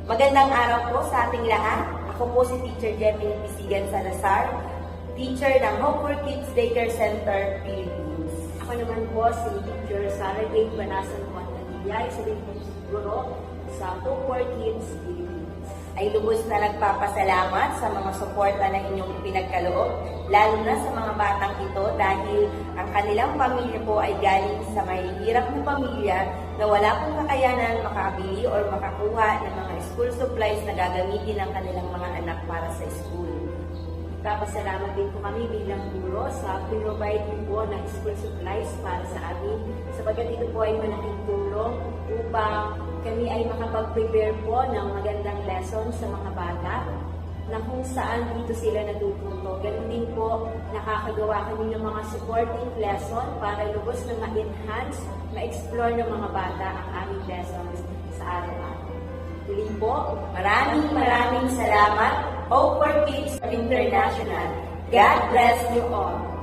Magandang araw po sa ating lahat. Ako po si Teacher Gemini Bisigan Salazar, teacher ng Hope for Kids Daycare Center, Philippines. Ako naman po si Teacher Sarah Jane Banasan Montanilla, isa din po guro sa Hope for Kids Philippines. Ay lubos na nagpapasalamat sa mga suporta na inyong ipinagkaloob, lalo na sa mga batang ito dahil ang kanilang pamilya po ay galing sa mahihirap na pamilya na wala pong kakayanan makabili or makakuha ng mga school supplies na gagamitin ng kanilang mga anak para sa school. Papasalamat din po kami bilang guro sa provide po ng school supplies para sa amin sapagkat ito po ay malaking tulong upang kami ay makapag-prepare po ng magandang lesson sa mga bata na kung saan dito sila natututo. Ganun din po, nakakagawa kami ng mga supporting lesson para lubos na ma-enhance, ma-explore ng mga bata ang aming lessons sa araw-araw. Muli po, Maraming salamat, Hope for Kids International. God bless you all.